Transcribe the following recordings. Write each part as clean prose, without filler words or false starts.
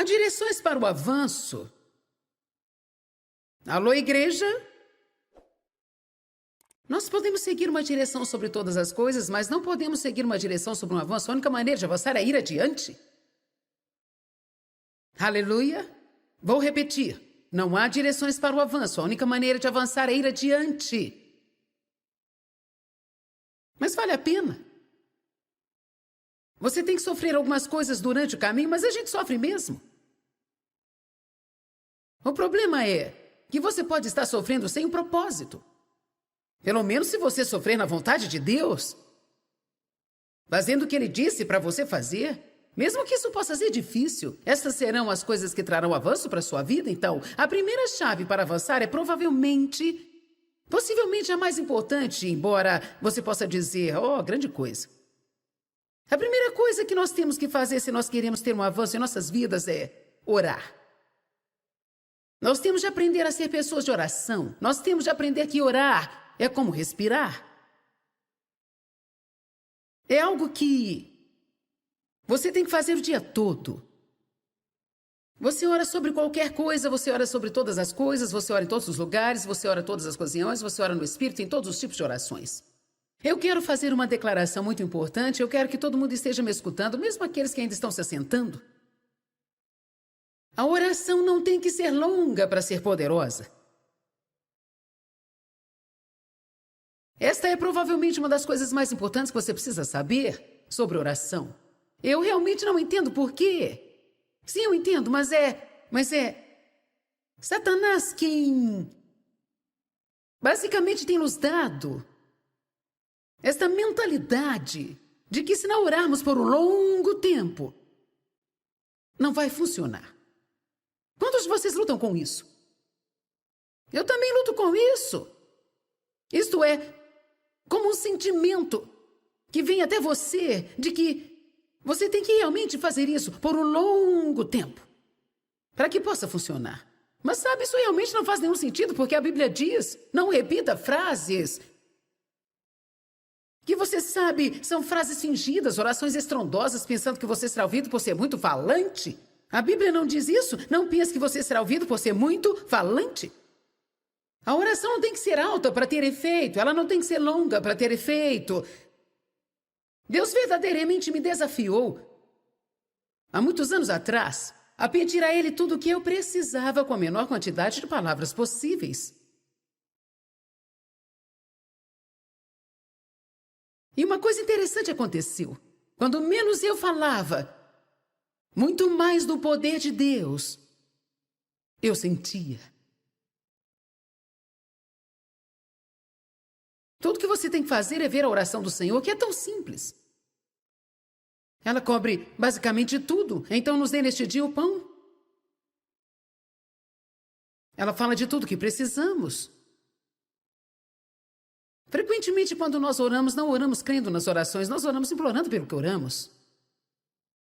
direções para o avanço. Alô, igreja? Nós podemos seguir uma direção sobre todas as coisas, mas não podemos seguir uma direção sobre um avanço. A única maneira de avançar é ir adiante. Aleluia. Vou repetir. Não há direções para o avanço. A única maneira de avançar é ir adiante. Mas vale a pena. Você tem que sofrer algumas coisas durante o caminho, mas a gente sofre mesmo. O problema é que você pode estar sofrendo sem um propósito. Pelo menos se você sofrer na vontade de Deus, fazendo o que Ele disse para você fazer, mesmo que isso possa ser difícil, essas serão as coisas que trarão avanço para a sua vida. Então, a primeira chave para avançar é possivelmente a mais importante, embora você possa dizer, oh, grande coisa. A primeira coisa que nós temos que fazer se nós queremos ter um avanço em nossas vidas é orar. Nós temos de aprender a ser pessoas de oração. Nós temos de aprender que orar é como respirar. É algo que você tem que fazer o dia todo. Você ora sobre qualquer coisa, você ora sobre todas as coisas, você ora em todos os lugares, você ora todas as ocasiões, você ora no Espírito, em todos os tipos de orações. Eu quero fazer uma declaração muito importante, eu quero que todo mundo esteja me escutando, mesmo aqueles que ainda estão se assentando. A oração não tem que ser longa para ser poderosa. Esta é provavelmente uma das coisas mais importantes que você precisa saber sobre oração. Eu realmente não entendo por quê. Sim, eu entendo, mas é Satanás quem basicamente tem nos dado esta mentalidade de que se não orarmos por um longo tempo, não vai funcionar. Quantos de vocês lutam com isso? Eu também luto com isso. Isto é, como um sentimento que vem até você de que você tem que realmente fazer isso por um longo tempo para que possa funcionar. Mas sabe, isso realmente não faz nenhum sentido, porque a Bíblia diz, não repita frases que você sabe são frases fingidas, orações estrondosas, pensando que você será ouvido por ser muito falante. A Bíblia não diz isso. Não pense que você será ouvido por ser muito falante. A oração não tem que ser alta para ter efeito. Ela não tem que ser longa para ter efeito. Deus verdadeiramente me desafiou, há muitos anos atrás, a pedir a Ele tudo o que eu precisava com a menor quantidade de palavras possíveis. E uma coisa interessante aconteceu. Quando menos eu falava, muito mais do poder de Deus eu sentia. Tudo que você tem que fazer é ver a oração do Senhor, que é tão simples. Ela cobre basicamente tudo. Então nos dê neste dia o pão. Ela fala de tudo que precisamos. Frequentemente, quando nós oramos, não oramos crendo nas orações, nós oramos implorando pelo que oramos.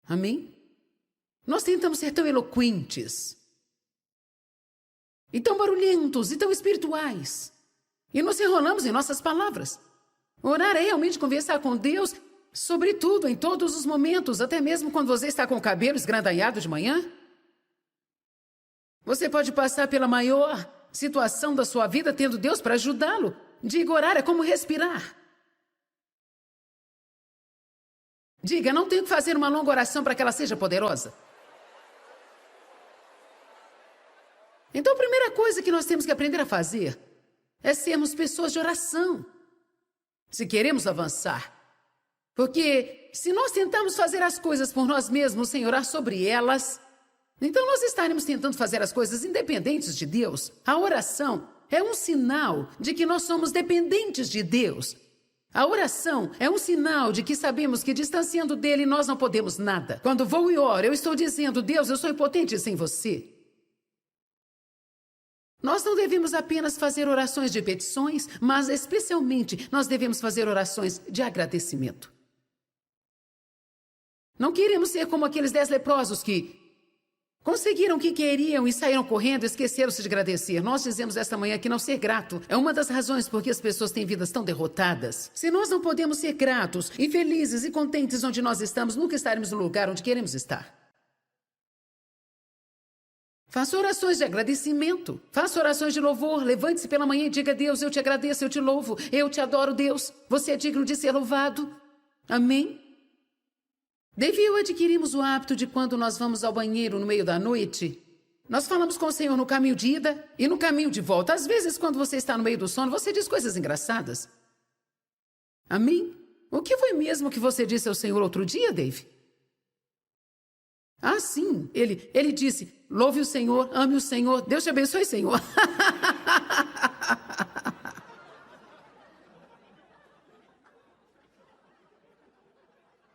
Amém? Nós tentamos ser tão eloquentes, e tão barulhentos, e tão espirituais. E nos enrolamos em nossas palavras. Orar é realmente conversar com Deus sobre tudo, em todos os momentos, até mesmo quando você está com o cabelo esgrandalhado de manhã. Você pode passar pela maior situação da sua vida tendo Deus para ajudá-lo. Diga, orar é como respirar. Diga, não tenho que fazer uma longa oração para que ela seja poderosa. Então a primeira coisa que nós temos que aprender a fazer é sermos pessoas de oração, se queremos avançar. Porque se nós tentarmos fazer as coisas por nós mesmos sem orar sobre elas, então nós estaremos tentando fazer as coisas independentes de Deus. A oração é um sinal de que nós somos dependentes de Deus. A oração é um sinal de que sabemos que distanciando dele nós não podemos nada. Quando vou e oro, eu estou dizendo, Deus, eu sou impotente sem você. Nós não devemos apenas fazer orações de petições, mas especialmente nós devemos fazer orações de agradecimento. Não queremos ser como aqueles 10 leprosos que conseguiram o que queriam e saíram correndo e esqueceram-se de agradecer. Nós dizemos esta manhã que não ser grato é uma das razões por que as pessoas têm vidas tão derrotadas. Se nós não podemos ser gratos e felizes e contentes onde nós estamos, nunca estaremos no lugar onde queremos estar. Faça orações de agradecimento. Faça orações de louvor. Levante-se pela manhã e diga: Deus, eu te agradeço, eu te louvo, eu te adoro, Deus. Você é digno de ser louvado. Amém? Dave e eu adquirimos o hábito de quando nós vamos ao banheiro no meio da noite, nós falamos com o Senhor no caminho de ida e no caminho de volta. Às vezes, quando você está no meio do sono, você diz coisas engraçadas. Amém? O que foi mesmo que você disse ao Senhor outro dia, Dave? Ah, sim. Ele disse: louve o Senhor, ame o Senhor, Deus te abençoe, Senhor.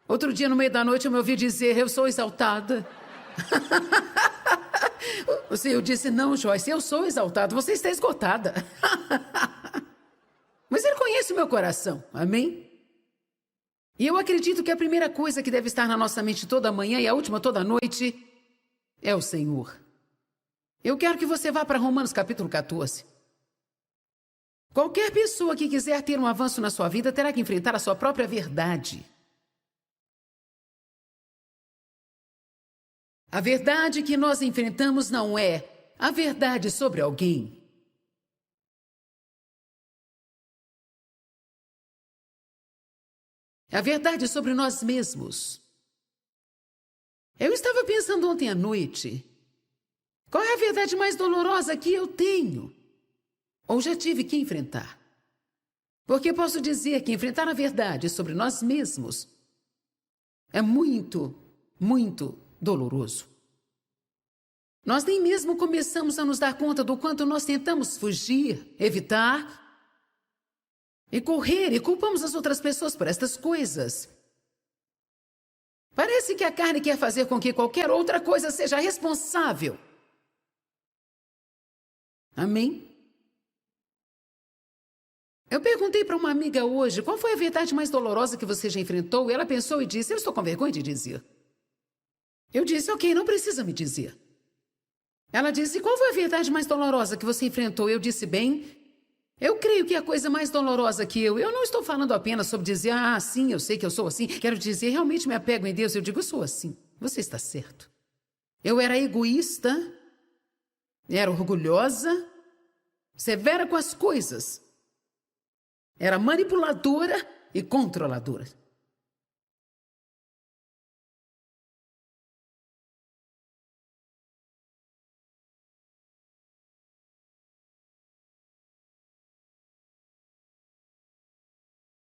Outro dia, no meio da noite, eu me ouvi dizer: eu sou exaltada. O Senhor disse: não, Joyce, eu sou exaltado, você está esgotada. Mas Ele conhece o meu coração, amém? E eu acredito que a primeira coisa que deve estar na nossa mente toda manhã e a última toda noite é o Senhor. Eu quero que você vá para Romanos capítulo 14. Qualquer pessoa que quiser ter um avanço na sua vida terá que enfrentar a sua própria verdade. A verdade que nós enfrentamos não é a verdade sobre alguém. É a verdade sobre nós mesmos. Eu estava pensando ontem à noite, qual é a verdade mais dolorosa que eu tenho? Ou já tive que enfrentar? Porque posso dizer que enfrentar a verdade sobre nós mesmos é muito, muito doloroso. Nós nem mesmo começamos a nos dar conta do quanto nós tentamos fugir, evitar e correr e culpamos as outras pessoas por estas coisas. Parece que a carne quer fazer com que qualquer outra coisa seja responsável. Amém? Eu perguntei para uma amiga hoje qual foi a verdade mais dolorosa que você já enfrentou, e ela pensou e disse: eu estou com vergonha de dizer. Eu disse: ok, não precisa me dizer. Ela disse: qual foi a verdade mais dolorosa que você enfrentou? Eu disse: bem, eu creio que a coisa mais dolorosa que eu não estou falando apenas sobre dizer: ah, sim, eu sei que eu sou assim. Quero dizer, realmente me apego em Deus. Eu digo: eu sou assim. Você está certo. Eu era egoísta, era orgulhosa, severa com as coisas. Era manipuladora e controladora.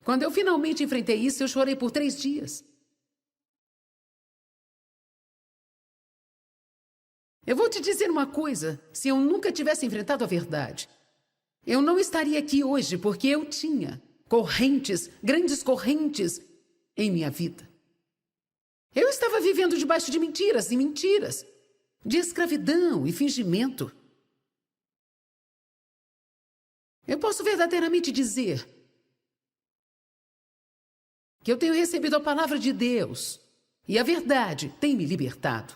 Quando eu finalmente enfrentei isso, eu chorei por 3 dias. Eu vou te dizer uma coisa: se eu nunca tivesse enfrentado a verdade, eu não estaria aqui hoje, porque eu tinha correntes, grandes correntes em minha vida. Eu estava vivendo debaixo de mentiras e mentiras, de escravidão e fingimento. Eu posso verdadeiramente dizer que eu tenho recebido a palavra de Deus e a verdade tem me libertado.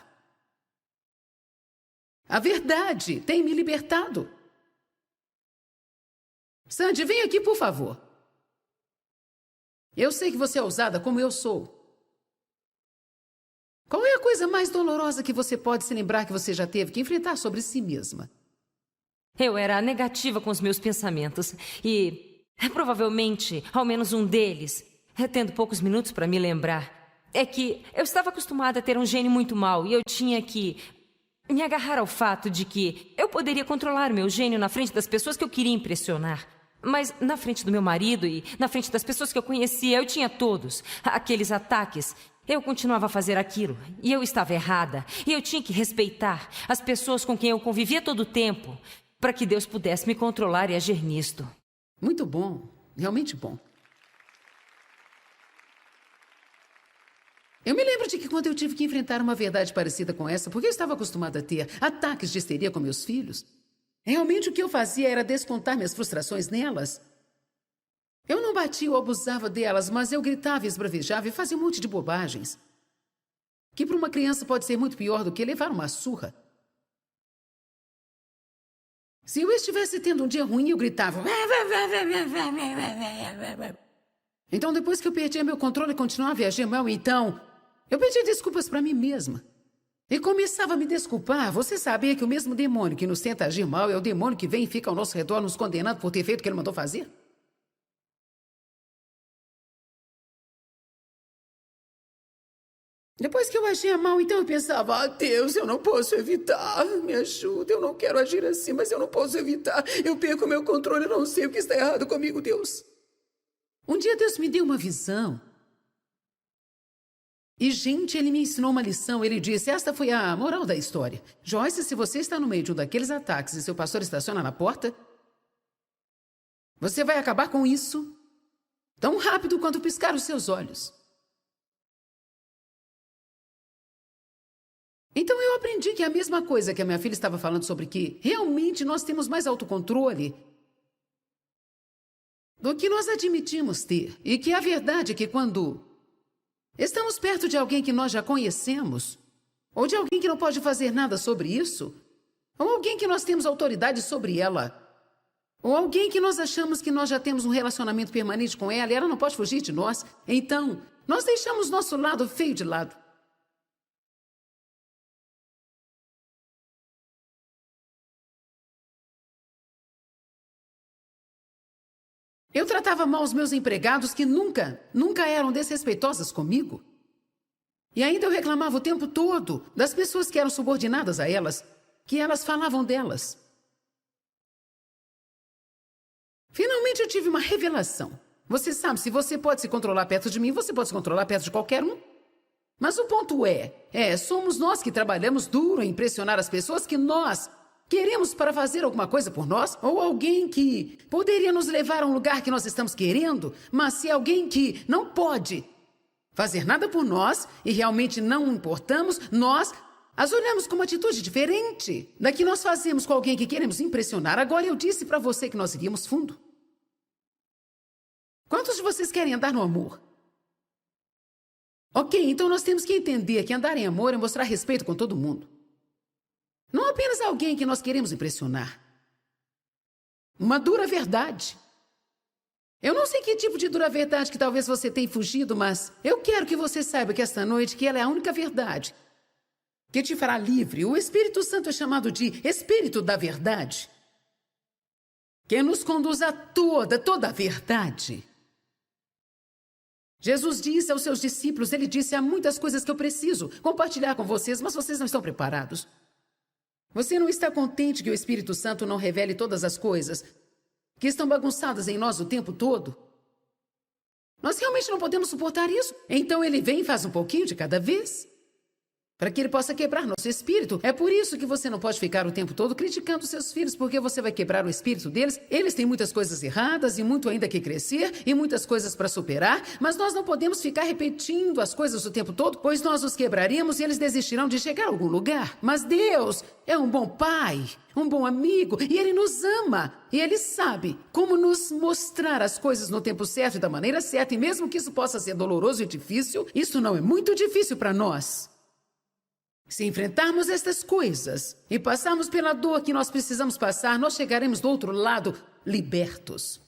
A verdade tem me libertado. Sandy, vem aqui, por favor. Eu sei que você é ousada como eu sou. Qual é a coisa mais dolorosa que você pode se lembrar que você já teve que enfrentar sobre si mesma? Eu era negativa com os meus pensamentos e, provavelmente, ao menos um deles, tendo poucos minutos para me lembrar, é que eu estava acostumada a ter um gênio muito mau e eu tinha que me agarrar ao fato de que eu poderia controlar meu gênio na frente das pessoas que eu queria impressionar. Mas na frente do meu marido e na frente das pessoas que eu conhecia, eu tinha todos aqueles ataques. Eu continuava a fazer aquilo e eu estava errada. E eu tinha que respeitar as pessoas com quem eu convivia todo o tempo para que Deus pudesse me controlar e agir nisto. Muito bom, realmente bom. Eu me lembro de que quando eu tive que enfrentar uma verdade parecida com essa, porque eu estava acostumada a ter ataques de histeria com meus filhos, realmente o que eu fazia era descontar minhas frustrações nelas. Eu não batia ou abusava delas, mas eu gritava, esbravejava e fazia um monte de bobagens. Que para uma criança pode ser muito pior do que levar uma surra. Se eu estivesse tendo um dia ruim, eu gritava. Então, depois que eu perdia meu controle e continuava a agir mal, então eu pedi desculpas para mim mesma. e começava a me desculpar. Você sabia que o mesmo demônio que nos tenta agir mal é o demônio que vem e fica ao nosso redor nos condenando por ter feito o que ele mandou fazer? Depois que eu agia mal, então eu pensava, Deus, eu não posso evitar, me ajuda, eu não quero agir assim, mas eu não posso evitar. Eu perco meu controle, eu não sei o que está errado comigo, Deus. Um dia Deus me deu uma visão. E, gente, ele me ensinou uma lição. Ele disse, esta foi a moral da história. Joyce, se você está no meio de um daqueles ataques e seu pastor estaciona na porta, você vai acabar com isso tão rápido quanto piscar os seus olhos. Então eu aprendi que é a mesma coisa que a minha filha estava falando sobre que realmente nós temos mais autocontrole do que nós admitimos ter. E que a verdade é que quando estamos perto de alguém que nós já conhecemos, ou de alguém que não pode fazer nada sobre isso, ou alguém que nós temos autoridade sobre ela, ou alguém que nós achamos que nós já temos um relacionamento permanente com ela e ela não pode fugir de nós, então nós deixamos nosso lado feio de lado. Eu tratava mal os meus empregados que nunca eram desrespeitosas comigo. E ainda eu reclamava o tempo todo das pessoas que eram subordinadas a elas, que elas falavam delas. Finalmente eu tive uma revelação. Você sabe, se você pode se controlar perto de mim, você pode se controlar perto de qualquer um. Mas o ponto somos nós que trabalhamos duro em impressionar as pessoas que nós queremos para fazer alguma coisa por nós, ou alguém que poderia nos levar a um lugar que nós estamos querendo, mas se alguém que não pode fazer nada por nós e realmente não importamos, nós as olhamos com uma atitude diferente da que nós fazemos com alguém que queremos impressionar. Agora eu disse para você que nós iríamos fundo. Quantos de vocês querem andar no amor? Ok, então nós temos que entender que andar em amor é mostrar respeito com todo mundo. Não apenas alguém que nós queremos impressionar. Uma dura verdade. Eu não sei que tipo de dura verdade que talvez você tenha fugido, mas eu quero que você saiba que esta noite que ela é a única verdade que te fará livre. O Espírito Santo é chamado de Espírito da Verdade, que nos conduz a toda a verdade. Jesus disse aos seus discípulos, ele disse, há muitas coisas que eu preciso compartilhar com vocês, mas vocês não estão preparados. Você não está contente que o Espírito Santo não revele todas as coisas que estão bagunçadas em nós o tempo todo? Nós realmente não podemos suportar isso. Então ele vem e faz um pouquinho de cada vez, para que ele possa quebrar nosso espírito. É por isso que você não pode ficar o tempo todo criticando seus filhos, porque você vai quebrar o espírito deles. Eles têm muitas coisas erradas e muito ainda que crescer e muitas coisas para superar, mas nós não podemos ficar repetindo as coisas o tempo todo, pois nós os quebraríamos e eles desistirão de chegar a algum lugar. Mas Deus é um bom pai, um bom amigo, e Ele nos ama. E Ele sabe como nos mostrar as coisas no tempo certo e da maneira certa, e mesmo que isso possa ser doloroso e difícil, isso não é muito difícil para nós. Se enfrentarmos estas coisas e passarmos pela dor que nós precisamos passar, nós chegaremos do outro lado libertos.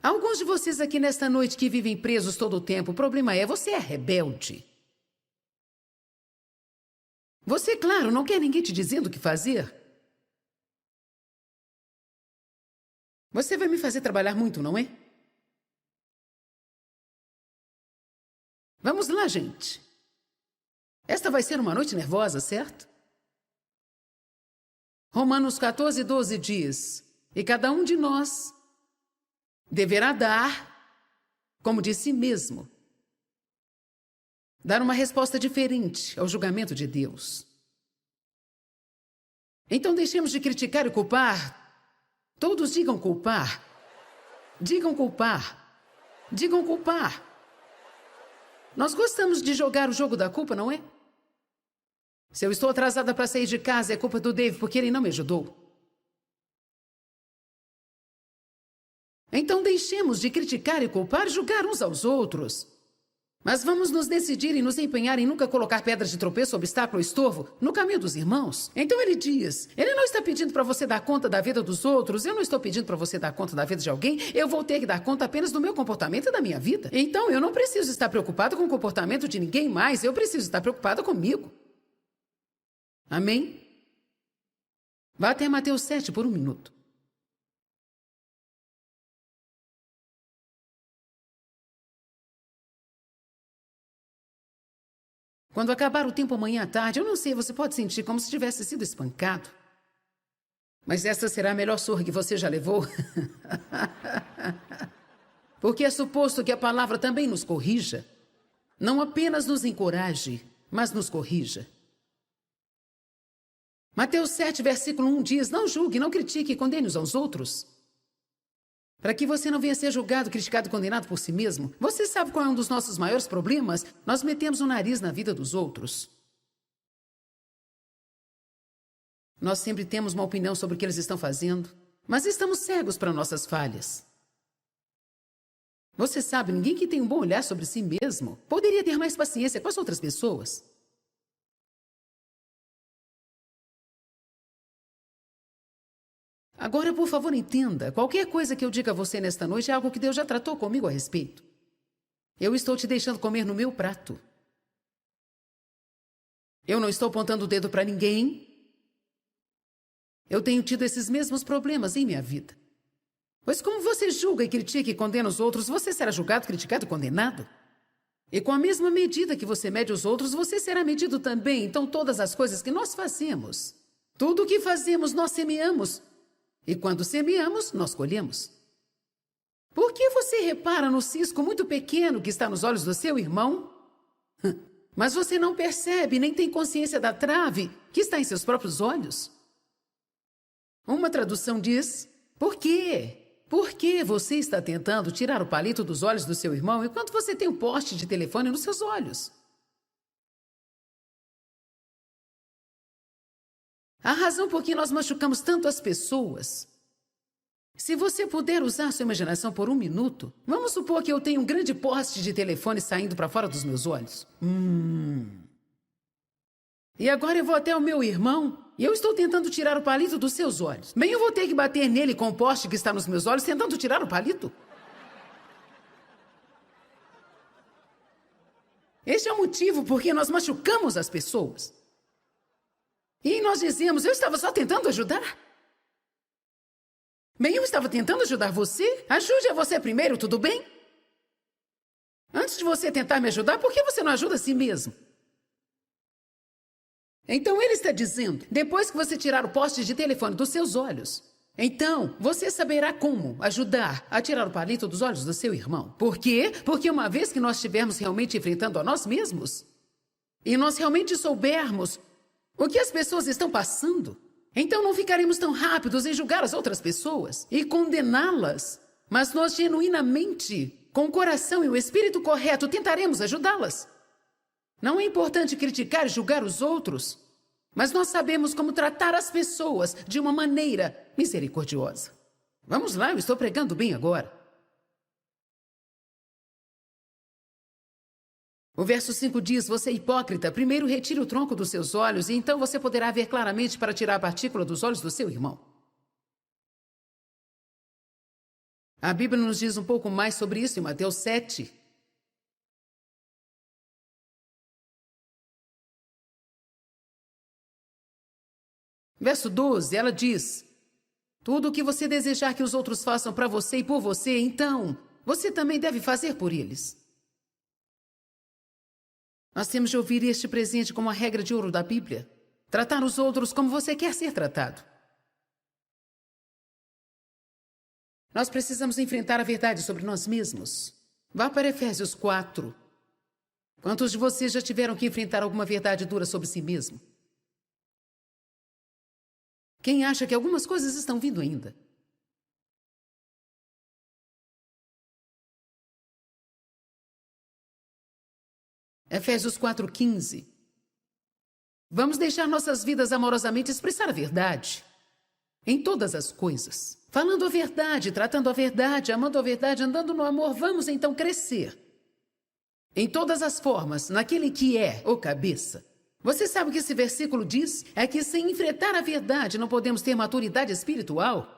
Alguns de vocês aqui nesta noite que vivem presos todo o tempo, o problema é, você é rebelde. Você, claro, não quer ninguém te dizendo o que fazer. Você vai me fazer trabalhar muito, não é? Vamos lá, gente. Esta vai ser uma noite nervosa, certo? Romanos 14:12 diz, e cada um de nós deverá dar, como de si mesmo, dar uma resposta diferente ao julgamento de Deus. Então deixemos de criticar e culpar. Todos digam culpar. Digam culpar. Digam culpar. Nós gostamos de jogar o jogo da culpa, não é? Se eu estou atrasada para sair de casa, é culpa do Dave porque ele não me ajudou. Então deixemos de criticar e culpar e julgar uns aos outros. Mas vamos nos decidir e nos empenhar em nunca colocar pedras de tropeço, obstáculo ou estorvo no caminho dos irmãos. Então ele diz, ele não está pedindo para você dar conta da vida dos outros, eu não estou pedindo para você dar conta da vida de alguém, eu vou ter que dar conta apenas do meu comportamento e da minha vida. Então eu não preciso estar preocupado com o comportamento de ninguém mais, eu preciso estar preocupado comigo. Amém? Vá até Mateus 7 por um minuto. Quando acabar o tempo amanhã à tarde, eu não sei, você pode sentir como se tivesse sido espancado. Mas essa será a melhor surra que você já levou. Porque é suposto que a palavra também nos corrija. Não apenas nos encoraje, mas nos corrija. Mateus 7, versículo 1 diz, não julgue, não critique e condene uns aos outros. Para que você não venha ser julgado, criticado e condenado por si mesmo. Você sabe qual é um dos nossos maiores problemas? Nós metemos o nariz na vida dos outros. Nós sempre temos uma opinião sobre o que eles estão fazendo, mas estamos cegos para nossas falhas. Você sabe, ninguém que tem um bom olhar sobre si mesmo poderia ter mais paciência com as outras pessoas. Agora, por favor, entenda. Qualquer coisa que eu diga a você nesta noite é algo que Deus já tratou comigo a respeito. Eu estou te deixando comer no meu prato. Eu não estou apontando o dedo para ninguém. Eu tenho tido esses mesmos problemas em minha vida. Pois como você julga e critica e condena os outros, você será julgado, criticado e condenado. E com a mesma medida que você mede os outros, você será medido também. Então, todas as coisas que nós fazemos, tudo o que fazemos, nós semeamos. E quando semeamos, nós colhemos. Por que você repara no cisco muito pequeno que está nos olhos do seu irmão? Mas você não percebe, nem tem consciência da trave que está em seus próprios olhos? Uma tradução diz, por quê? Por que você está tentando tirar o palito dos olhos do seu irmão enquanto você tem um poste de telefone nos seus olhos? A razão por que nós machucamos tanto as pessoas. Se você puder usar sua imaginação por um minuto, vamos supor que eu tenho um grande poste de telefone saindo para fora dos meus olhos. E agora eu vou até o meu irmão e eu estou tentando tirar o palito dos seus olhos. Bem, eu vou ter que bater nele com o poste que está nos meus olhos tentando tirar o palito. Este é o motivo por que nós machucamos as pessoas. E nós dizemos, eu estava só tentando ajudar. Bem, eu estava tentando ajudar você. Ajude a você primeiro, tudo bem? Antes de você tentar me ajudar, por que você não ajuda a si mesmo? Então ele está dizendo, depois que você tirar o poste de telefone dos seus olhos, então você saberá como ajudar a tirar o palito dos olhos do seu irmão. Por quê? Porque uma vez que nós estivermos realmente enfrentando a nós mesmos, e nós realmente soubermos o que as pessoas estão passando, então não ficaremos tão rápidos em julgar as outras pessoas e condená-las, mas nós genuinamente, com o coração e o espírito correto, tentaremos ajudá-las. Não é importante criticar e julgar os outros, mas nós sabemos como tratar as pessoas de uma maneira misericordiosa. Vamos lá, eu estou pregando bem agora. O verso 5 diz, você é hipócrita, primeiro retire o tronco dos seus olhos e então você poderá ver claramente para tirar a partícula dos olhos do seu irmão. A Bíblia nos diz um pouco mais sobre isso em Mateus 7. Verso 12, ela diz, tudo o que você desejar que os outros façam para você e por você, então, você também deve fazer por eles. Nós temos de ouvir este presente como a regra de ouro da Bíblia. Tratar os outros como você quer ser tratado. Nós precisamos enfrentar a verdade sobre nós mesmos. Vá para Efésios 4. Quantos de vocês já tiveram que enfrentar alguma verdade dura sobre si mesmo? Quem acha que algumas coisas estão vindo ainda? Efésios 4:15. Vamos deixar nossas vidas amorosamente expressar a verdade. Em todas as coisas. Falando a verdade, tratando a verdade, amando a verdade, andando no amor, vamos então crescer. em todas as formas, naquele que é o cabeça. Você sabe o que esse versículo diz? É que sem enfrentar a verdade não podemos ter maturidade espiritual.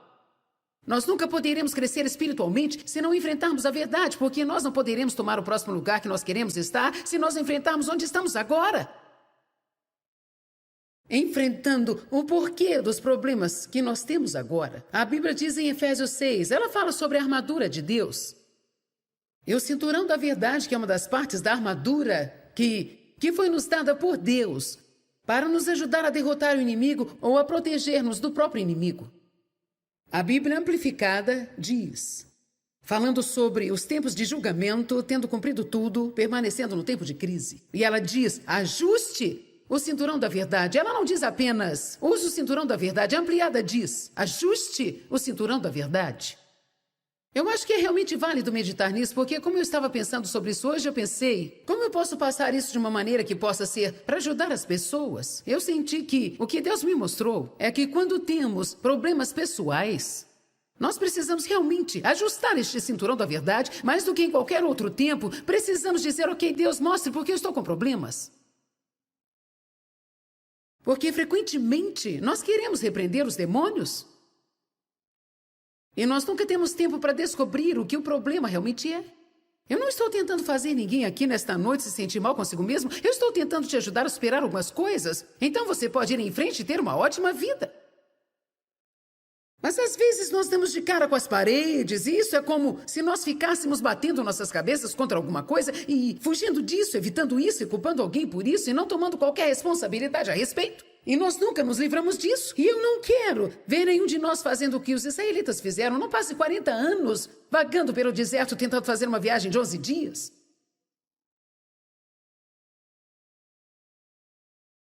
Nós nunca poderemos crescer espiritualmente se não enfrentarmos a verdade, porque nós não poderemos tomar o próximo lugar que nós queremos estar se nós enfrentarmos onde estamos agora. Enfrentando o porquê dos problemas que nós temos agora. A Bíblia diz em Efésios 6, ela fala sobre a armadura de Deus. E o cinturão da verdade, que é uma das partes da armadura que foi nos dada por Deus para nos ajudar a derrotar o inimigo ou a proteger-nos do próprio inimigo. A Bíblia Amplificada diz, falando sobre os tempos de julgamento, tendo cumprido tudo, permanecendo no tempo de crise. E ela diz, ajuste o cinturão da verdade. Ela não diz apenas, use o cinturão da verdade. A ampliada diz, ajuste o cinturão da verdade. Eu acho que é realmente válido meditar nisso, porque como eu estava pensando sobre isso hoje, eu pensei, como eu posso passar isso de uma maneira que possa ser para ajudar as pessoas? Eu senti que o que Deus me mostrou é que quando temos problemas pessoais, nós precisamos realmente ajustar este cinturão da verdade, mais do que em qualquer outro tempo, precisamos dizer, ok, Deus, mostre porque eu estou com problemas. Porque frequentemente nós queremos repreender os demônios. E nós nunca temos tempo para descobrir o que o problema realmente é. Eu não estou tentando fazer ninguém aqui nesta noite se sentir mal consigo mesmo. Eu estou tentando te ajudar a superar algumas coisas. Então você pode ir em frente e ter uma ótima vida. Mas às vezes nós damos de cara com as paredes, e isso é como se nós ficássemos batendo nossas cabeças contra alguma coisa e fugindo disso, evitando isso e culpando alguém por isso e não tomando qualquer responsabilidade a respeito. E nós nunca nos livramos disso. E eu não quero ver nenhum de nós fazendo o que os israelitas fizeram. Não passe 40 anos vagando pelo deserto tentando fazer uma viagem de 11 dias.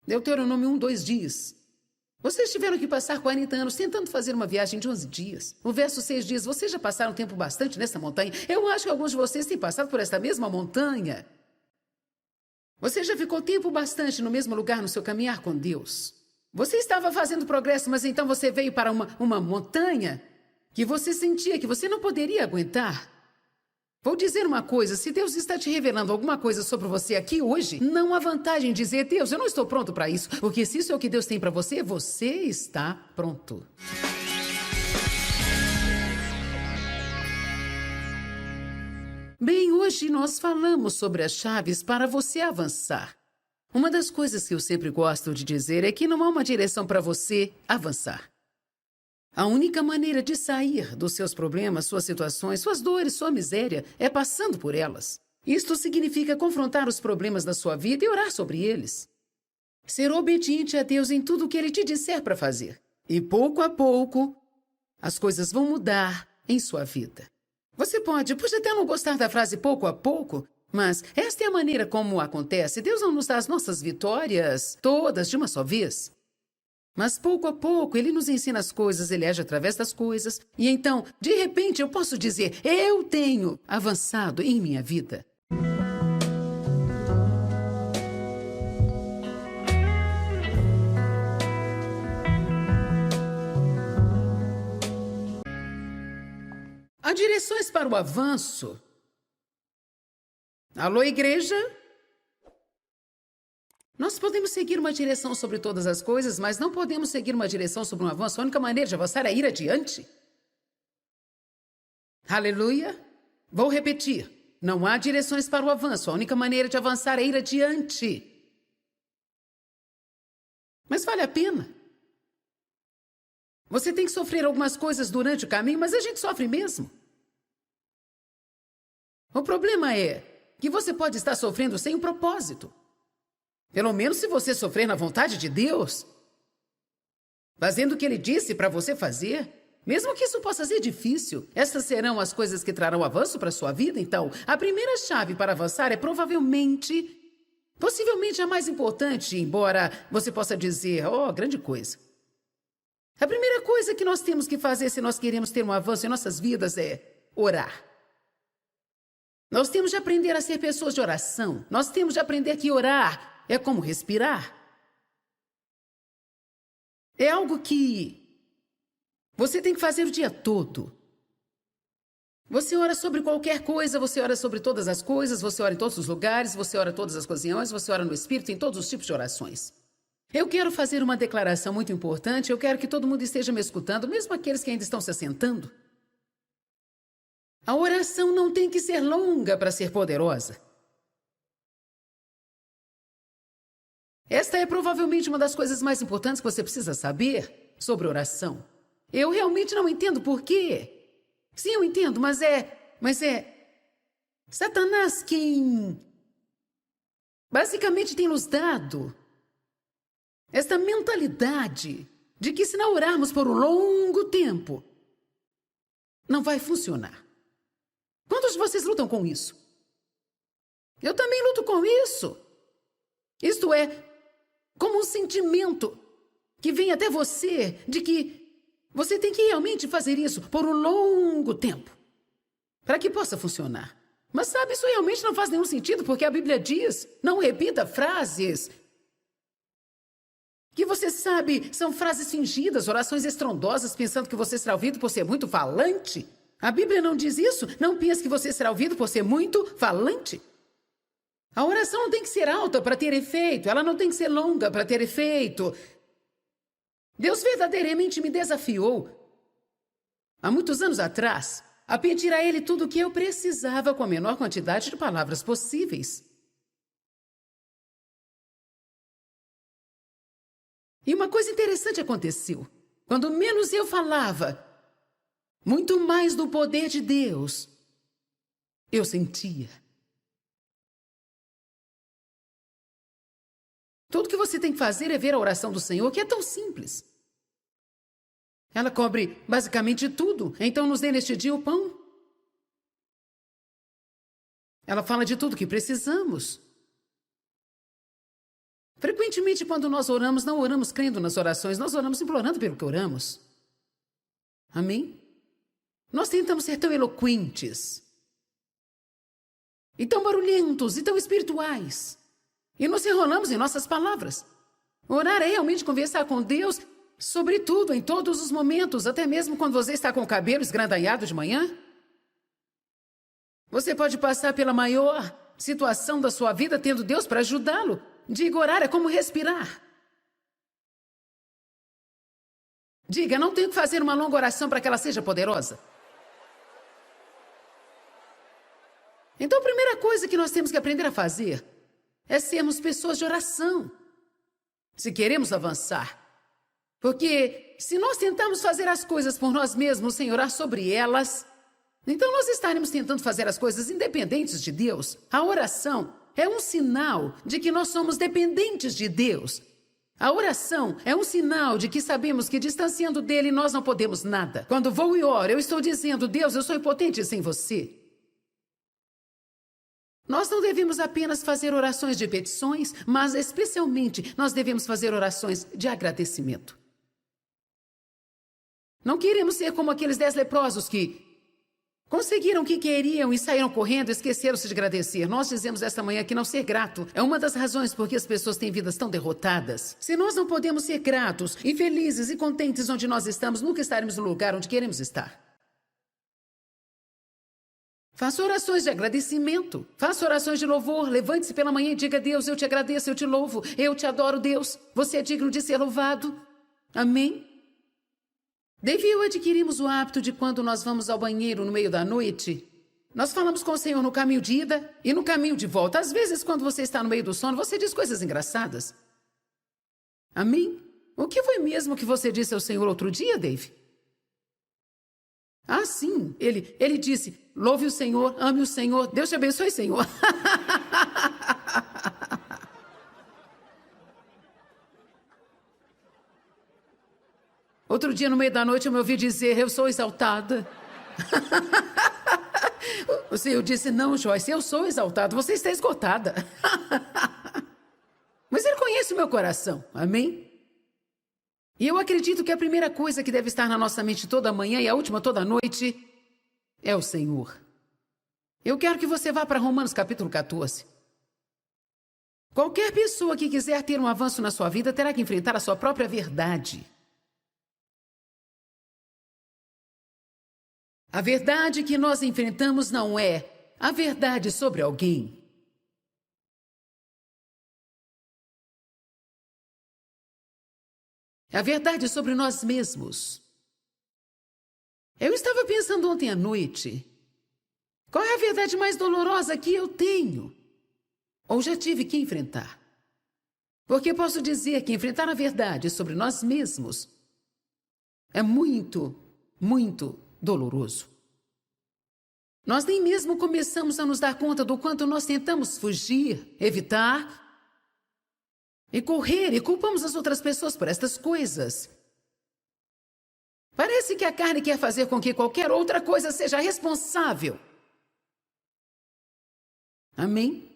Deuteronômio 1:2 diz, vocês tiveram que passar 40 anos tentando fazer uma viagem de 11 dias. O verso 6 diz, vocês já passaram tempo bastante nessa montanha. Eu acho que alguns de vocês têm passado por esta mesma montanha. Você já ficou tempo bastante no mesmo lugar no seu caminhar com Deus. Você estava fazendo progresso, mas então você veio para uma montanha que você sentia que você não poderia aguentar. Vou dizer uma coisa, se Deus está te revelando alguma coisa sobre você aqui hoje, não há vantagem em dizer, Deus, eu não estou pronto para isso, porque se isso é o que Deus tem para você, você está pronto. Bem, hoje nós falamos sobre as chaves para você avançar. Uma das coisas que eu sempre gosto de dizer é que não há uma direção para você avançar. A única maneira de sair dos seus problemas, suas situações, suas dores, sua miséria, é passando por elas. Isto significa confrontar os problemas da sua vida e orar sobre eles. Ser obediente a Deus em tudo o que Ele te disser para fazer. E pouco a pouco, as coisas vão mudar em sua vida. Você pode até não gostar da frase pouco a pouco, mas esta é a maneira como acontece. Deus não nos dá as nossas vitórias todas de uma só vez. Mas pouco a pouco Ele nos ensina as coisas, Ele age através das coisas. E então, de repente, eu posso dizer, eu tenho avançado em minha vida. Há direções para o avanço. Alô, igreja? Nós podemos seguir uma direção sobre todas as coisas, mas não podemos seguir uma direção sobre um avanço. A única maneira de avançar é ir adiante. Aleluia. Vou repetir. Não há direções para o avanço. A única maneira de avançar é ir adiante. Mas vale a pena. Você tem que sofrer algumas coisas durante o caminho, mas a gente sofre mesmo. O problema é que você pode estar sofrendo sem um propósito. Pelo menos se você sofrer na vontade de Deus, fazendo o que Ele disse para você fazer, mesmo que isso possa ser difícil, essas serão as coisas que trarão avanço para a sua vida. Então, a primeira chave para avançar é possivelmente a mais importante, embora você possa dizer, oh, grande coisa. A primeira coisa que nós temos que fazer se nós queremos ter um avanço em nossas vidas é orar. Nós temos de aprender a ser pessoas de oração. Nós temos de aprender que orar é como respirar. É algo que você tem que fazer o dia todo. Você ora sobre qualquer coisa, você ora sobre todas as coisas, você ora em todos os lugares, você ora em todas as ocasiões, você ora no Espírito, em todos os tipos de orações. Eu quero fazer uma declaração muito importante, eu quero que todo mundo esteja me escutando, mesmo aqueles que ainda estão se assentando. A oração não tem que ser longa para ser poderosa. Esta é provavelmente uma das coisas mais importantes que você precisa saber sobre oração. Eu realmente não entendo por quê. Sim, eu entendo, mas é Satanás quem basicamente tem nos dado esta mentalidade de que se não orarmos por um longo tempo, não vai funcionar. Quantos de vocês lutam com isso? Eu também luto com isso. Isto é, como um sentimento que vem até você de que você tem que realmente fazer isso por um longo tempo para que possa funcionar. Mas sabe, isso realmente não faz nenhum sentido, porque a Bíblia diz, não repita frases que você sabe são frases fingidas, orações estrondosas, pensando que você será ouvido por ser muito falante. A Bíblia não diz isso. Não pense que você será ouvido por ser muito falante. A oração não tem que ser alta para ter efeito. Ela não tem que ser longa para ter efeito. Deus verdadeiramente me desafiou, há muitos anos atrás, a pedir a Ele tudo o que eu precisava com a menor quantidade de palavras possíveis. E uma coisa interessante aconteceu. Quando menos eu falava, muito mais do poder de Deus eu sentia. Tudo que você tem que fazer é ver a oração do Senhor, que é tão simples. Ela cobre basicamente tudo. Então nos dê neste dia o pão. Ela fala de tudo que precisamos. Frequentemente, quando nós oramos, não oramos crendo nas orações, nós oramos implorando pelo que oramos. Amém? Nós tentamos ser tão eloquentes, e tão barulhentos, e tão espirituais, e nos enrolamos em nossas palavras. Orar é realmente conversar com Deus sobre tudo, em todos os momentos, até mesmo quando você está com o cabelo esgrandanhado de manhã. Você pode passar pela maior situação da sua vida tendo Deus para ajudá-lo. Diga, orar é como respirar. Diga, não tenho que fazer uma longa oração para que ela seja poderosa. Então, a primeira coisa que nós temos que aprender a fazer é sermos pessoas de oração, se queremos avançar. Porque se nós tentarmos fazer as coisas por nós mesmos sem orar sobre elas, então nós estaremos tentando fazer as coisas independentes de Deus. A oração é um sinal de que nós somos dependentes de Deus. A oração é um sinal de que sabemos que distanciando dele nós não podemos nada. Quando vou e oro, eu estou dizendo, Deus, eu sou impotente sem você. Nós não devemos apenas fazer orações de petições, mas especialmente nós devemos fazer orações de agradecimento. Não queremos ser como aqueles 10 leprosos que conseguiram o que queriam e saíram correndo e esqueceram-se de agradecer. Nós dizemos esta manhã que não ser grato é uma das razões por que as pessoas têm vidas tão derrotadas. Se nós não podemos ser gratos e felizes e contentes onde nós estamos, nunca estaremos no lugar onde queremos estar. Faça orações de agradecimento. Faça orações de louvor. Levante-se pela manhã e diga, Deus, eu te agradeço, eu te louvo, eu te adoro, Deus. Você é digno de ser louvado. Amém? Dave e eu adquirimos o hábito de quando nós vamos ao banheiro no meio da noite, nós falamos com o Senhor no caminho de ida e no caminho de volta. Às vezes, quando você está no meio do sono, você diz coisas engraçadas. Amém? O que foi mesmo que você disse ao Senhor outro dia, Dave? Ah, sim. Ele disse, louve o Senhor, ame o Senhor, Deus te abençoe, Senhor. Outro dia, no meio da noite, eu me ouvi dizer, eu sou exaltada. O Senhor disse, não, Joyce, eu sou exaltado, você está esgotada. Mas Ele conhece o meu coração, amém? E eu acredito que a primeira coisa que deve estar na nossa mente toda manhã e a última toda noite é o Senhor. Eu quero que você vá para Romanos capítulo 14. Qualquer pessoa que quiser ter um avanço na sua vida terá que enfrentar a sua própria verdade. A verdade que nós enfrentamos não é a verdade sobre alguém. É a verdade sobre nós mesmos. Eu estava pensando ontem à noite. Qual é a verdade mais dolorosa que eu tenho? Ou já tive que enfrentar? Porque posso dizer que enfrentar a verdade sobre nós mesmos é muito, muito doloroso. Nós nem mesmo começamos a nos dar conta do quanto nós tentamos fugir, evitar e correr e culpamos as outras pessoas por estas coisas. Parece que a carne quer fazer com que qualquer outra coisa seja responsável. Amém?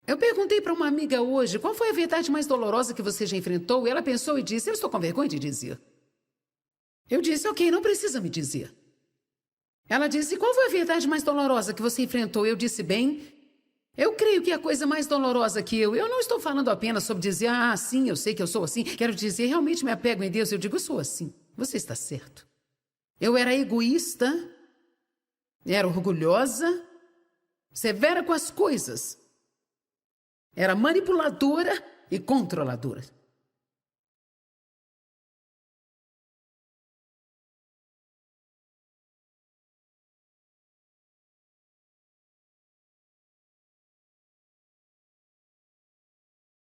Eu perguntei para uma amiga hoje qual foi a verdade mais dolorosa que você já enfrentou, e ela pensou e disse: eu estou com vergonha de dizer. Eu disse: ok, não precisa me dizer. Ela disse: qual foi a verdade mais dolorosa que você enfrentou? Eu disse: bem, eu creio que a coisa mais dolorosa que eu não estou falando apenas sobre dizer, sim, eu sei que eu sou assim. Quero dizer, realmente me apego em Deus. Eu digo, eu sou assim. Você está certo. Eu era egoísta, era orgulhosa, severa com as coisas. Era manipuladora e controladora.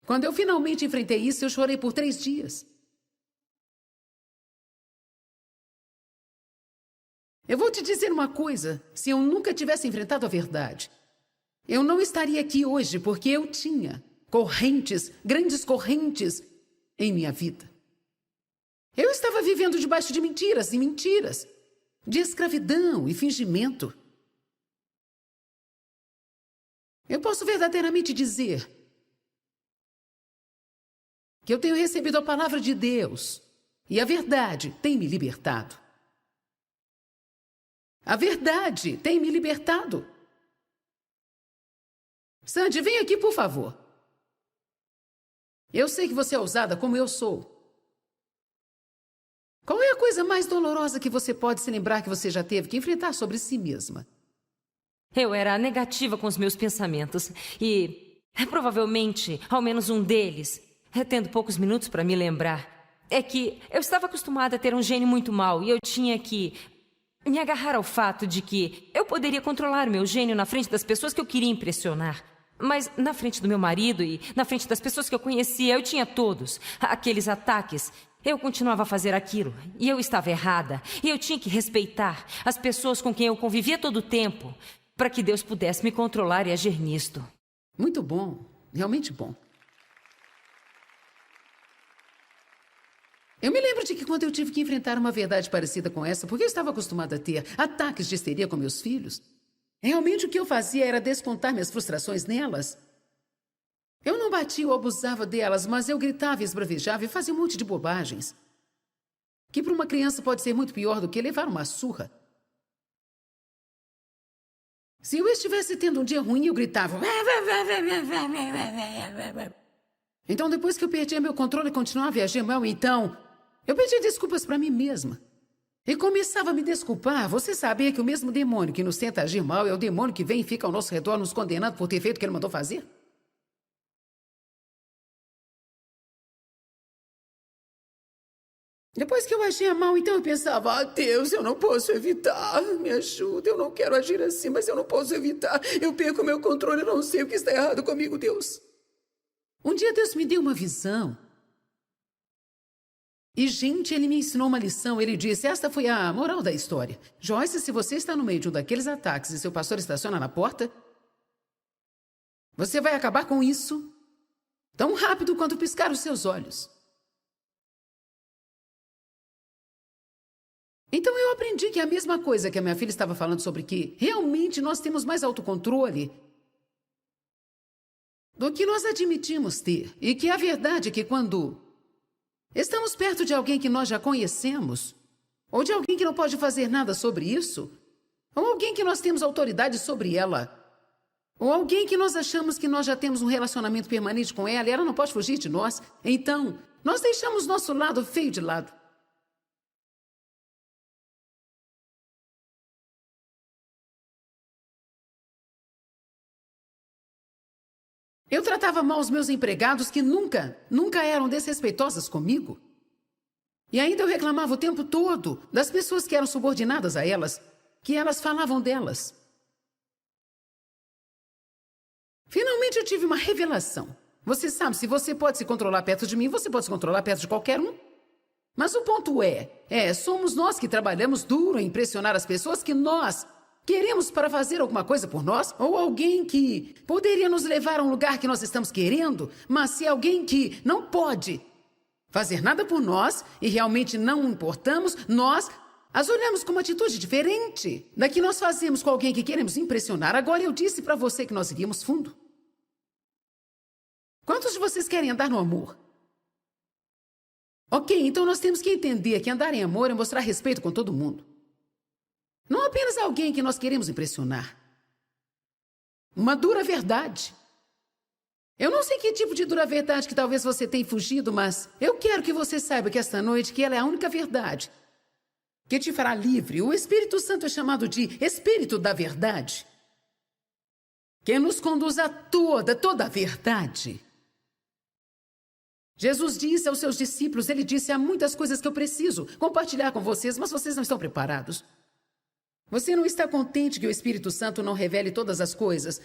Quando eu finalmente enfrentei isso, eu chorei por 3 dias. Eu vou te dizer uma coisa, se eu nunca tivesse enfrentado a verdade, eu não estaria aqui hoje, porque eu tinha correntes, grandes correntes em minha vida. Eu estava vivendo debaixo de mentiras e mentiras, de escravidão e fingimento. Eu posso verdadeiramente dizer que eu tenho recebido a palavra de Deus e a verdade tem me libertado. A verdade tem me libertado. Sandy, vem aqui, por favor. Eu sei que você é ousada como eu sou. Qual é a coisa mais dolorosa que você pode se lembrar que você já teve que enfrentar sobre si mesma? Eu era negativa com os meus pensamentos e, provavelmente, ao menos um deles, tendo poucos minutos para me lembrar, é que eu estava acostumada a ter um gênio muito mau e eu tinha que me agarrar ao fato de que eu poderia controlar meu gênio na frente das pessoas que eu queria impressionar. Mas na frente do meu marido e na frente das pessoas que eu conhecia, eu tinha todos aqueles ataques. Eu continuava a fazer aquilo, e eu estava errada, e eu tinha que respeitar as pessoas com quem eu convivia todo o tempo, para que Deus pudesse me controlar e agir nisto. Muito bom, realmente bom. Eu me lembro de que quando eu tive que enfrentar uma verdade parecida com essa, porque eu estava acostumada a ter ataques de histeria com meus filhos, realmente o que eu fazia era descontar minhas frustrações nelas. Eu não batia ou abusava delas, mas eu gritava e esbravejava e fazia um monte de bobagens. Que para uma criança pode ser muito pior do que levar uma surra. Se eu estivesse tendo um dia ruim, eu gritava. Então, depois que eu perdia meu controle e continuava a agir mal, então, eu pedia desculpas para mim mesma. E começava a me desculpar. Você sabia que o mesmo demônio que nos tenta agir mal é o demônio que vem e fica ao nosso redor nos condenando por ter feito o que ele mandou fazer? Depois que eu agia mal, então eu pensava, Deus, eu não posso evitar, me ajuda, eu não quero agir assim, mas eu não posso evitar, eu perco meu controle, eu não sei o que está errado comigo, Deus. Um dia Deus me deu uma visão. E, gente, ele me ensinou uma lição, ele disse, esta foi a moral da história. Joyce, se você está no meio de um daqueles ataques e seu pastor estaciona na porta, você vai acabar com isso tão rápido quanto piscar os seus olhos. Então eu aprendi que é a mesma coisa que a minha filha estava falando sobre que realmente nós temos mais autocontrole do que nós admitimos ter. E que a verdade é que quando estamos perto de alguém que nós já conhecemos, ou de alguém que não pode fazer nada sobre isso, ou alguém que nós temos autoridade sobre ela, ou alguém que nós achamos que nós já temos um relacionamento permanente com ela e ela não pode fugir de nós, então nós deixamos nosso lado feio de lado. Eu tratava mal os meus empregados que nunca eram desrespeitosas comigo. E ainda eu reclamava o tempo todo das pessoas que eram subordinadas a elas, que elas falavam delas. Finalmente eu tive uma revelação. Você sabe, se você pode se controlar perto de mim, você pode se controlar perto de qualquer um. Mas o ponto somos nós que trabalhamos duro em impressionar as pessoas que nós queremos para fazer alguma coisa por nós, ou alguém que poderia nos levar a um lugar que nós estamos querendo, mas se alguém que não pode fazer nada por nós e realmente não importamos, nós as olhamos com uma atitude diferente da que nós fazemos com alguém que queremos impressionar. Agora eu disse para você que nós iríamos fundo. Quantos de vocês querem andar no amor? Ok, então nós temos que entender que andar em amor é mostrar respeito com todo mundo. Não apenas alguém que nós queremos impressionar. Uma dura verdade. Eu não sei que tipo de dura verdade que talvez você tenha fugido, mas eu quero que você saiba que esta noite que ela é a única verdade que te fará livre. O Espírito Santo é chamado de Espírito da Verdade, que nos conduz a toda a verdade. Jesus disse aos seus discípulos, ele disse, há muitas coisas que eu preciso compartilhar com vocês, mas vocês não estão preparados. Você não está contente que o Espírito Santo não revele todas as coisas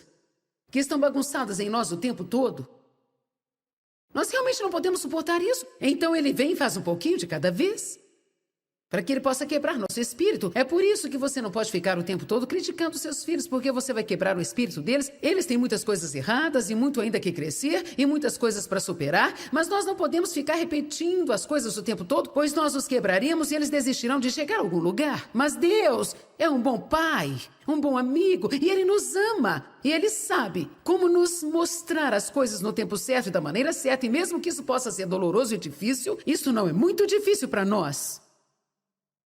que estão bagunçadas em nós o tempo todo? Nós realmente não podemos suportar isso. Então ele vem e faz um pouquinho de cada vez, para que ele possa quebrar nosso espírito. É por isso que você não pode ficar o tempo todo criticando seus filhos, porque você vai quebrar o espírito deles. Eles têm muitas coisas erradas e muito ainda que crescer e muitas coisas para superar, mas nós não podemos ficar repetindo as coisas o tempo todo, pois nós os quebraremos e eles desistirão de chegar a algum lugar. Mas Deus é um bom pai, um bom amigo, e Ele nos ama. E Ele sabe como nos mostrar as coisas no tempo certo e da maneira certa, e mesmo que isso possa ser doloroso e difícil, isso não é muito difícil para nós.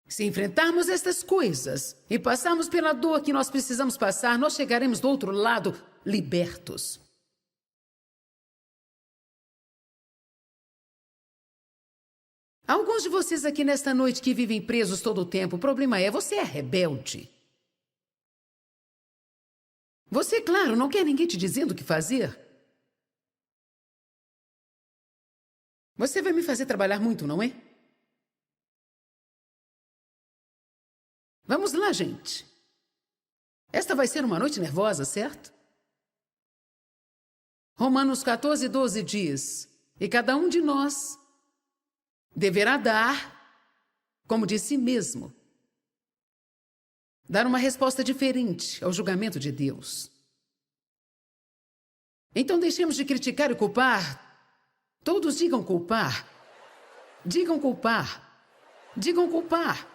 Se enfrentarmos estas coisas e passarmos pela dor que nós precisamos passar, nós chegaremos do outro lado libertos. Alguns de vocês aqui nesta noite que vivem presos todo o tempo, o problema você é rebelde. Você, claro, não quer ninguém te dizendo o que fazer. Você vai me fazer trabalhar muito, não é? Vamos lá, gente. Esta vai ser uma noite nervosa, certo? Romanos 14:12 diz, e cada um de nós deverá dar, como de si mesmo, dar uma resposta diferente ao julgamento de Deus. Então deixemos de criticar e culpar. Todos digam culpar. Digam culpar. Digam culpar.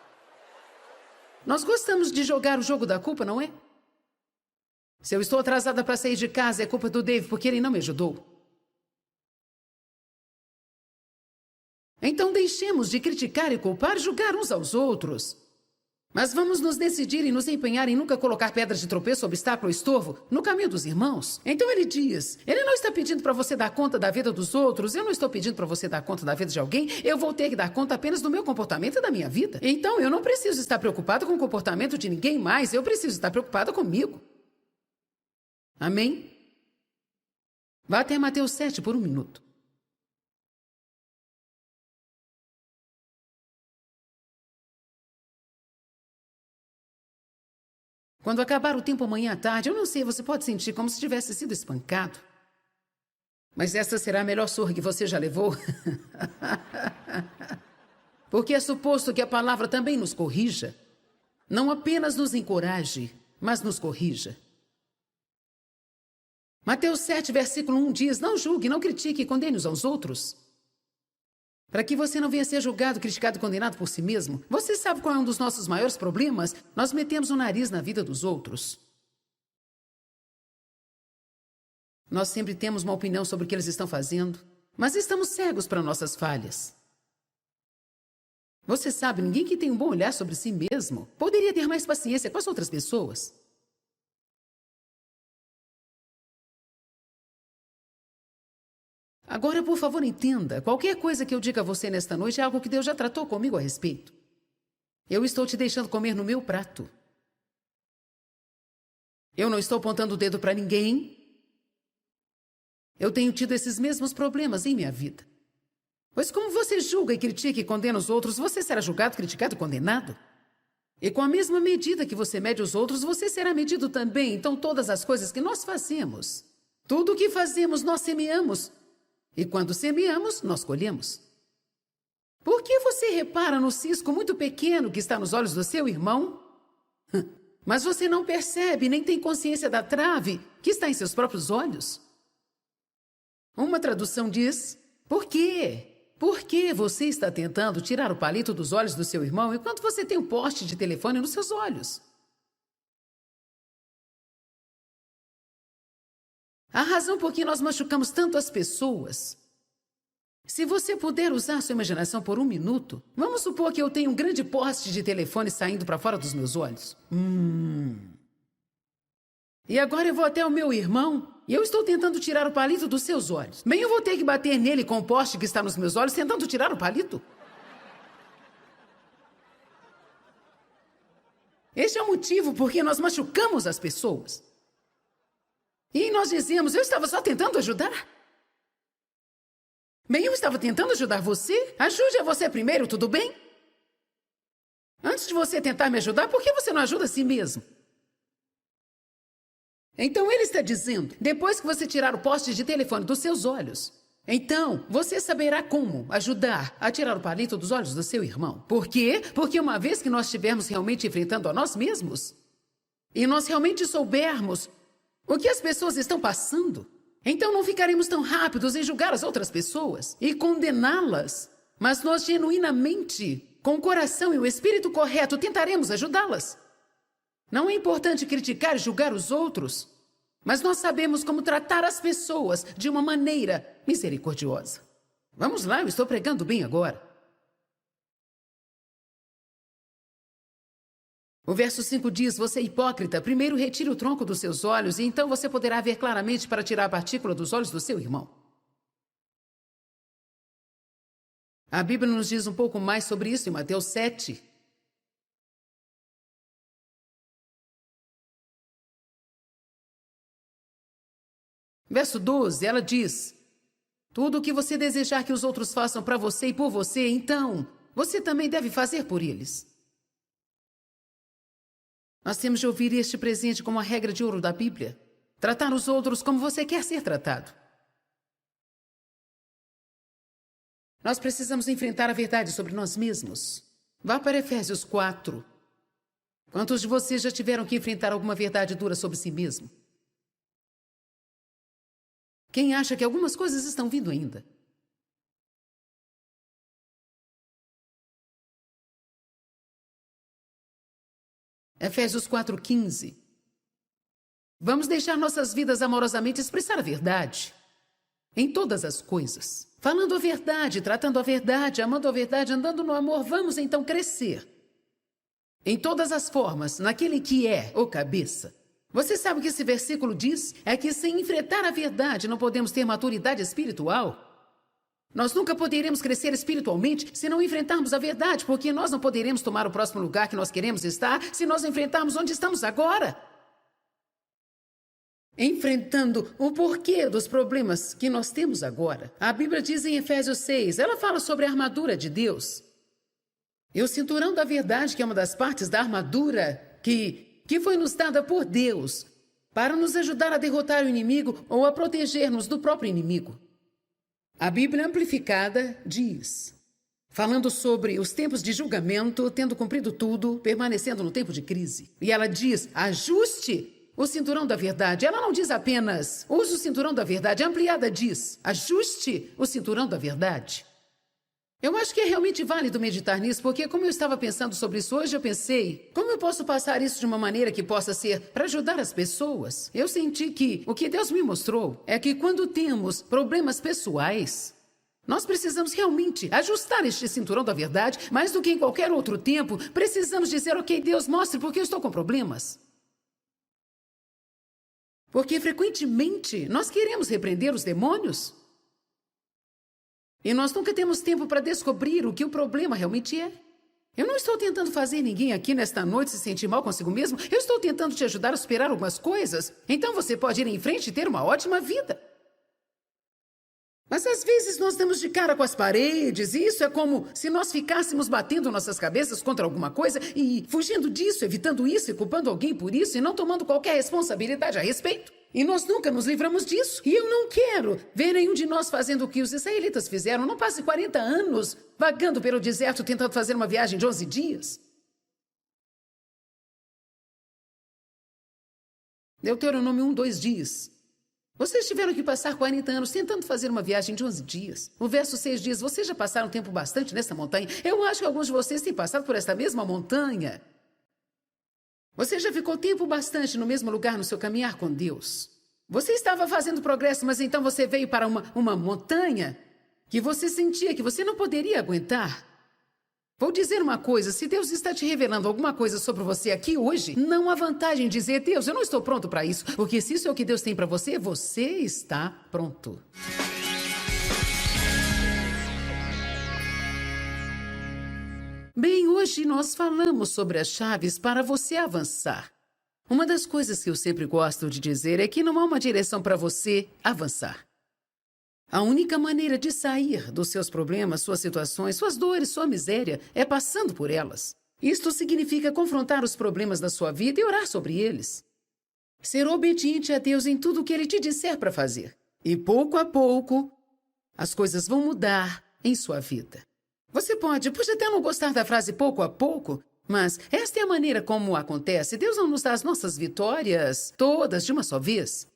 Nós gostamos de jogar o jogo da culpa, não é? Se eu estou atrasada para sair de casa, é culpa do Dave porque ele não me ajudou. Então deixemos de criticar e culpar e julgar uns aos outros. Mas vamos nos decidir e nos empenhar em nunca colocar pedras de tropeço, obstáculo ou estorvo no caminho dos irmãos. Então ele diz, ele não está pedindo para você dar conta da vida dos outros, eu não estou pedindo para você dar conta da vida de alguém, eu vou ter que dar conta apenas do meu comportamento e da minha vida. Então eu não preciso estar preocupada com o comportamento de ninguém mais, eu preciso estar preocupada comigo. Amém? Vá até Mateus 7 por um minuto. Quando acabar o tempo amanhã à tarde, eu não sei, você pode sentir como se tivesse sido espancado. Mas essa será a melhor surra que você já levou. Porque é suposto que a palavra também nos corrija. Não apenas nos encoraje, mas nos corrija. Mateus 7, versículo 1 diz, não julgue, não critique e condene uns aos outros. Para que você não venha ser julgado, criticado e condenado por si mesmo. Você sabe qual é um dos nossos maiores problemas? Nós metemos o nariz na vida dos outros. Nós sempre temos uma opinião sobre o que eles estão fazendo, mas estamos cegos para nossas falhas. Você sabe, ninguém que tem um bom olhar sobre si mesmo poderia ter mais paciência com as outras pessoas. Agora, por favor, entenda. Qualquer coisa que eu diga a você nesta noite é algo que Deus já tratou comigo a respeito. Eu estou te deixando comer no meu prato. Eu não estou apontando o dedo para ninguém. Eu tenho tido esses mesmos problemas em minha vida. Pois como você julga e critica e condena os outros, você será julgado, criticado e condenado. E com a mesma medida que você mede os outros, você será medido também. Então todas as coisas que nós fazemos, tudo o que fazemos, nós semeamos. E quando semeamos, nós colhemos. Por que você repara no cisco muito pequeno que está nos olhos do seu irmão? Mas você não percebe, nem tem consciência da trave que está em seus próprios olhos? Uma tradução diz: por quê? Por que você está tentando tirar o palito dos olhos do seu irmão enquanto você tem um poste de telefone nos seus olhos? A razão por que nós machucamos tanto as pessoas. Se você puder usar sua imaginação por um minuto, vamos supor que eu tenho um grande poste de telefone saindo para fora dos meus olhos. E agora eu vou até o meu irmão e eu estou tentando tirar o palito dos seus olhos. Bem, eu vou ter que bater nele com o poste que está nos meus olhos tentando tirar o palito. Este é o motivo por que nós machucamos as pessoas. E nós dizemos: eu estava só tentando ajudar. Bem, eu estava tentando ajudar você. Ajude a você primeiro, tudo bem? Antes de você tentar me ajudar, por que você não ajuda a si mesmo? Então ele está dizendo, depois que você tirar o poste de telefone dos seus olhos, então você saberá como ajudar a tirar o palito dos olhos do seu irmão. Por quê? Porque uma vez que nós estivermos realmente enfrentando a nós mesmos, e nós realmente soubermos o que as pessoas estão passando, então não ficaremos tão rápidos em julgar as outras pessoas e condená-las, mas nós genuinamente, com o coração e o espírito correto, tentaremos ajudá-las. Não é importante criticar e julgar os outros, mas nós sabemos como tratar as pessoas de uma maneira misericordiosa. Vamos lá, eu estou pregando bem agora. O verso 5 diz: você é hipócrita, primeiro retire o tronco dos seus olhos e então você poderá ver claramente para tirar a partícula dos olhos do seu irmão. A Bíblia nos diz um pouco mais sobre isso em Mateus 7. Verso 12, ela diz: tudo o que você desejar que os outros façam para você e por você, então você também deve fazer por eles. Nós temos de ouvir este presente como a regra de ouro da Bíblia. Tratar os outros como você quer ser tratado. Nós precisamos enfrentar a verdade sobre nós mesmos. Vá para Efésios 4. Quantos de vocês já tiveram que enfrentar alguma verdade dura sobre si mesmo? Quem acha que algumas coisas estão vindo ainda? Efésios 4:15. Vamos deixar nossas vidas amorosamente expressar a verdade. Em todas as coisas. Falando a verdade, tratando a verdade, amando a verdade, andando no amor, vamos então crescer. Em todas as formas, naquele que é o cabeça. Você sabe o que esse versículo diz? É que sem enfrentar a verdade não podemos ter maturidade espiritual. Nós nunca poderemos crescer espiritualmente se não enfrentarmos a verdade, porque nós não poderemos tomar o próximo lugar que nós queremos estar se nós enfrentarmos onde estamos agora. Enfrentando o porquê dos problemas que nós temos agora. A Bíblia diz em Efésios 6, ela fala sobre a armadura de Deus. E o cinturão da verdade, que é uma das partes da armadura que foi nos dada por Deus para nos ajudar a derrotar o inimigo ou a proteger-nos do próprio inimigo. A Bíblia Amplificada diz, falando sobre os tempos de julgamento, tendo cumprido tudo, permanecendo no tempo de crise. E ela diz, ajuste o cinturão da verdade. Ela não diz apenas, use o cinturão da verdade. A ampliada diz, ajuste o cinturão da verdade. Eu acho que é realmente válido meditar nisso, porque como eu estava pensando sobre isso hoje, eu pensei, como eu posso passar isso de uma maneira que possa ser para ajudar as pessoas? Eu senti que o que Deus me mostrou é que quando temos problemas pessoais, nós precisamos realmente ajustar este cinturão da verdade, mais do que em qualquer outro tempo, precisamos dizer, ok, Deus, mostre porque eu estou com problemas. Porque frequentemente nós queremos repreender os demônios. E nós nunca temos tempo para descobrir o que o problema realmente é. Eu não estou tentando fazer ninguém aqui nesta noite se sentir mal consigo mesmo. Eu estou tentando te ajudar a superar algumas coisas. Então você pode ir em frente e ter uma ótima vida. Mas às vezes nós damos de cara com as paredes, e isso é como se nós ficássemos batendo nossas cabeças contra alguma coisa e fugindo disso, evitando isso e culpando alguém por isso e não tomando qualquer responsabilidade a respeito. E nós nunca nos livramos disso. E eu não quero ver nenhum de nós fazendo o que os israelitas fizeram. Não passe 40 anos vagando pelo deserto tentando fazer uma viagem de 11 dias. Deuteronômio 1:2 diz: vocês tiveram que passar 40 anos tentando fazer uma viagem de 11 dias. O verso 6 diz: vocês já passaram tempo bastante nesta montanha. Eu acho que alguns de vocês têm passado por esta mesma montanha. Você já ficou tempo bastante no mesmo lugar no seu caminhar com Deus. Você estava fazendo progresso, mas então você veio para uma montanha que você sentia que você não poderia aguentar. Vou dizer uma coisa, se Deus está te revelando alguma coisa sobre você aqui hoje, não há vantagem em dizer: Deus, eu não estou pronto para isso. Porque se isso é o que Deus tem para você, você está pronto. Bem, hoje nós falamos sobre as chaves para você avançar. Uma das coisas que eu sempre gosto de dizer é que não há uma direção para você avançar. A única maneira de sair dos seus problemas, suas situações, suas dores, sua miséria, é passando por elas. Isto significa confrontar os problemas da sua vida e orar sobre eles. Ser obediente a Deus em tudo o que Ele te disser para fazer. E pouco a pouco, as coisas vão mudar em sua vida. Você pode até não gostar da frase pouco a pouco, mas esta é a maneira como acontece. Deus não nos dá as nossas vitórias todas de uma só vez.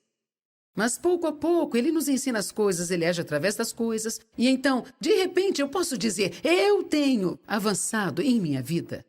Mas pouco a pouco Ele nos ensina as coisas, Ele age através das coisas. E então, de repente, eu posso dizer: eu tenho avançado em minha vida.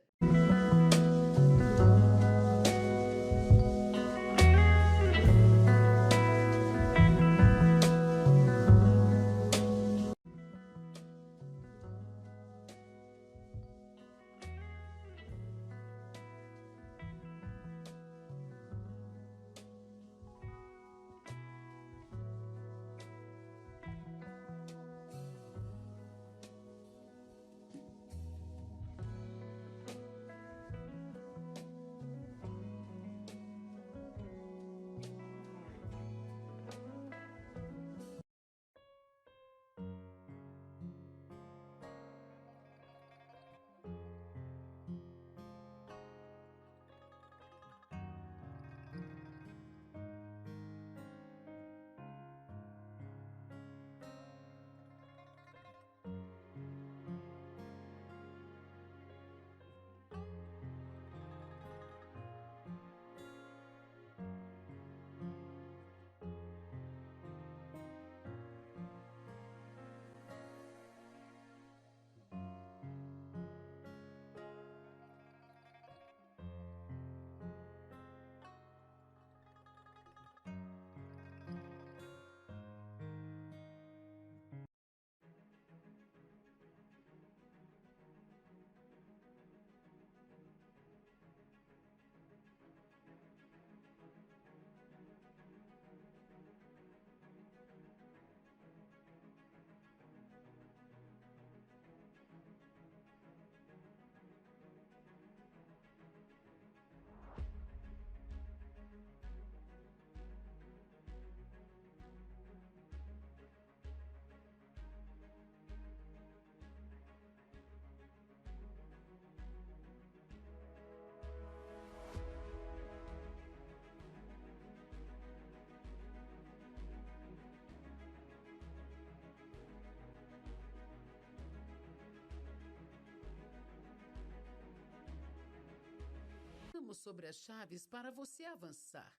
Sobre as chaves para você avançar.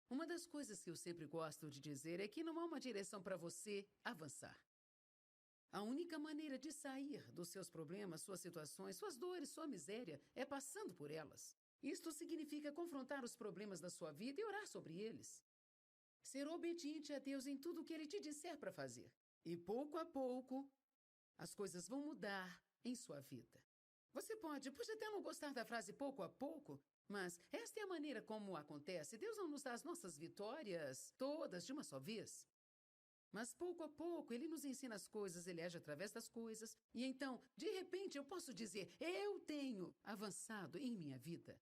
Uma das coisas que eu sempre gosto de dizer é que não há uma direção para você avançar. A única maneira de sair dos seus problemas, suas situações, suas dores, sua miséria, é passando por elas. Isto significa confrontar os problemas da sua vida e orar sobre eles. Ser obediente a Deus em tudo o que Ele te disser para fazer. E pouco a pouco, as coisas vão mudar em sua vida. Você pode até não gostar da frase pouco a pouco, mas esta é a maneira como acontece. Deus não nos dá as nossas vitórias todas de uma só vez. Mas pouco a pouco Ele nos ensina as coisas, Ele age através das coisas. E então, de repente, eu posso dizer: eu tenho avançado em minha vida.